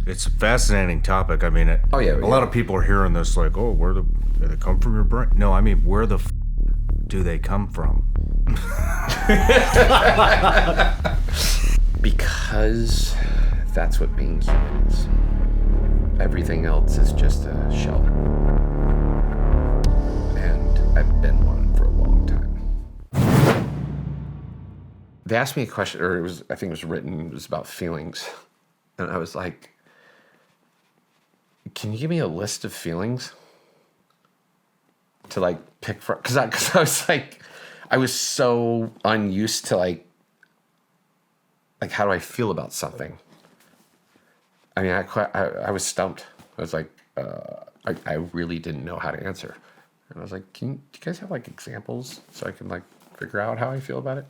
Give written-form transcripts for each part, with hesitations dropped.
It's a fascinating topic. I mean, Oh, yeah, a lot of people are hearing this like, oh, do they come from your brain? No, I mean, where the do they come from? Because that's what being human is. Everything else is just a shell. And I've been one for a long time. They asked me a question, or I think it was written, it was about feelings. And I was like, can you give me a list of feelings to like pick from? Because I was like, I was so unused to like how do I feel about something? I mean, I was stumped. I was like, I really didn't know how to answer. And I was like, do you guys have like examples so I can like figure out how I feel about it?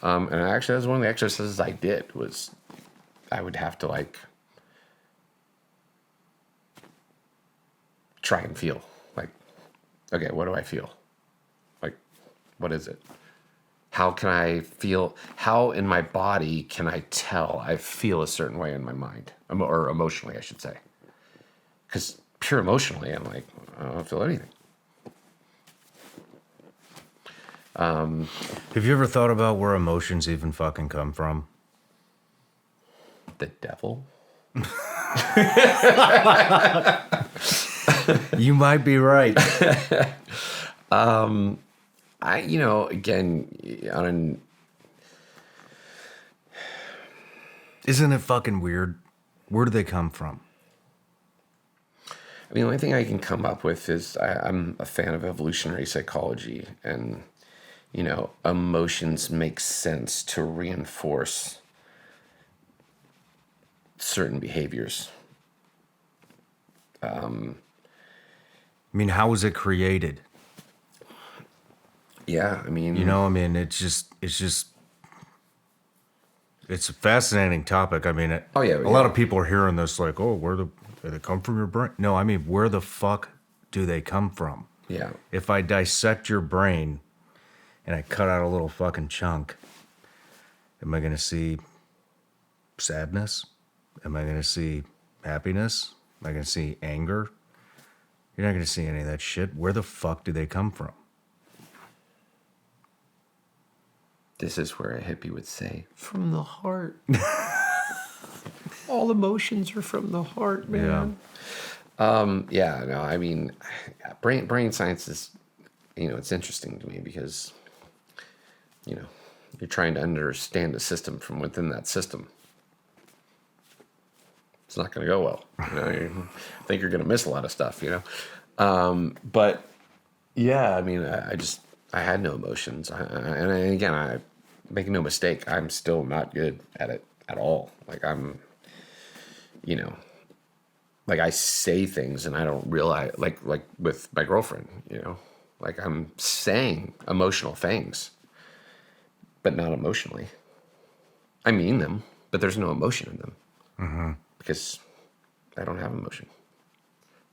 And actually, that was one of the exercises I did. Was I would have to like try and feel like, okay, what do I feel? Like, what is it? How can I feel? How in my body can I tell I feel a certain way in my mind, or emotionally, I should say? Because pure emotionally, I'm like, I don't feel anything. Have you ever thought about where emotions even fucking come from? The devil? You might be right. Again, Isn't it fucking weird? Where do they come from? I mean, the only thing I can come up with is I'm a fan of evolutionary psychology, and, emotions make sense to reinforce certain behaviors. I mean, how was it created? Yeah, I mean... it's a fascinating topic. I mean, Oh, yeah, a lot of people are hearing this like, oh, do they come from your brain? No, I mean, where the fuck do they come from? Yeah. If I dissect your brain and I cut out a little fucking chunk, am I going to see sadness? Am I going to see happiness? Am I going to see anger? You're not going to see any of that shit. Where the fuck do they come from? This is where a hippie would say, from the heart. All emotions are from the heart, man. Brain science is, it's interesting to me because, you're trying to understand the system from within that system. It's not going to go well. I think you're going to miss a lot of stuff, But, yeah, I mean, I had no emotions. And again, I make no mistake, I'm still not good at it at all. Like, I say things and I don't realize, like with my girlfriend, like I'm saying emotional things, but not emotionally. I mean them, but there's no emotion in them. Mm-hmm. Because I don't have emotion.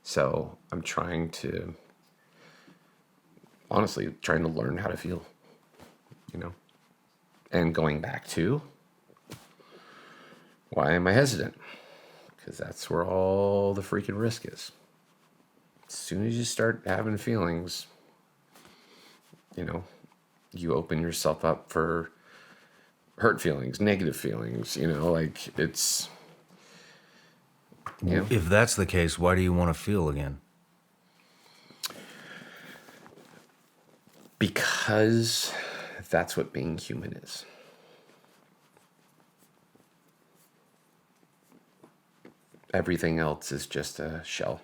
So I'm honestly trying to learn how to feel, and going back to, why am I hesitant? Because that's where all the freaking risk is. As soon as you start having feelings, you open yourself up for hurt feelings, negative feelings, it's... If that's the case, why do you want to feel again? Because that's what being human is. Everything else is just a shell.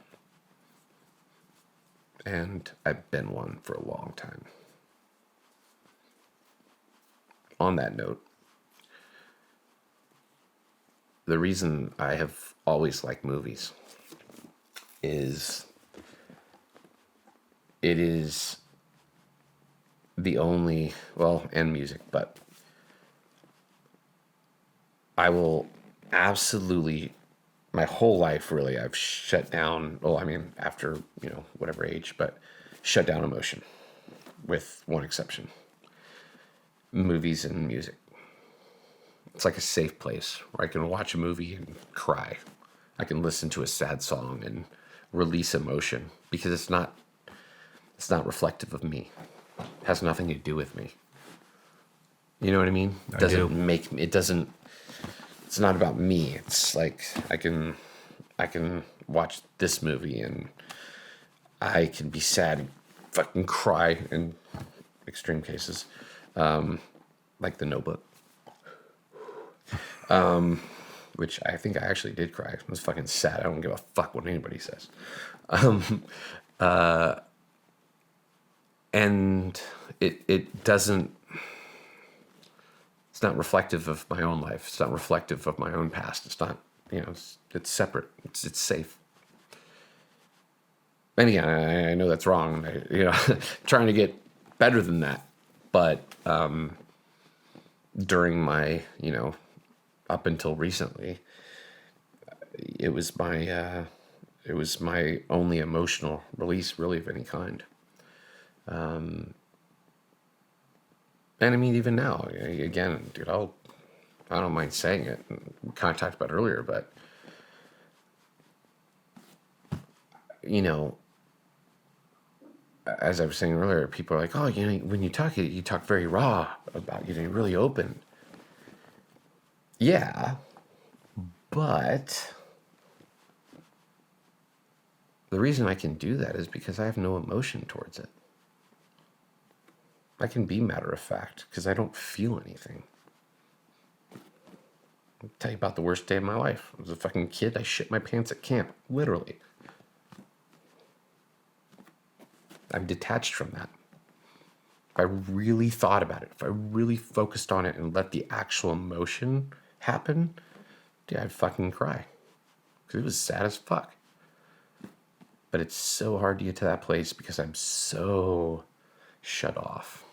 And I've been one for a long time. On that note, the reason I have always liked movies is it is the only, and music, but I will absolutely, my whole life really, I've shut down, after, whatever age, but shut down emotion with one exception. Movies and music. It's like a safe place where I can watch a movie and cry. I can listen to a sad song and release emotion because it's not reflective of me. It has nothing to do with me. You know what I mean? It doesn't make me, it's not about me. It's like I can watch this movie and I can be sad and fucking cry in extreme cases. Like The Notebook. Which I think I actually did cry. It was fucking sad. I don't give a fuck what anybody says. And it doesn't, it's not reflective of my own life. It's not reflective of my own past. It's not, it's separate. It's safe. And again, I know that's wrong. Trying to get better than that. But during my, up until recently, it was my only emotional release, really, of any kind. And I mean, even now, again, dude, I don't mind saying it. We kind of talked about it earlier, but as I was saying earlier, people are like, oh, when you talk very raw about, you're really open. Yeah, but the reason I can do that is because I have no emotion towards it. I can be matter of fact because I don't feel anything. I'll tell you about the worst day of my life. I was a fucking kid. I shit my pants at camp, literally. I'm detached from that. If I really thought about it, if I really focused on it and let the actual emotion happen, dude, I'd fucking cry. Because it was sad as fuck. But it's so hard to get to that place because I'm so shut off.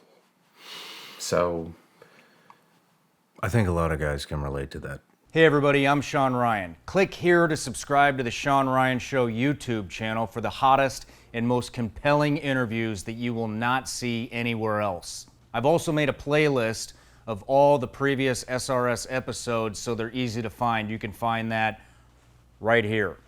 So I think a lot of guys can relate to that. Hey everybody, I'm Shawn Ryan. Click here to subscribe to the Shawn Ryan Show YouTube channel for the hottest and most compelling interviews that you will not see anywhere else. I've also made a playlist of all the previous SRS episodes so they're easy to find. You can find that right here.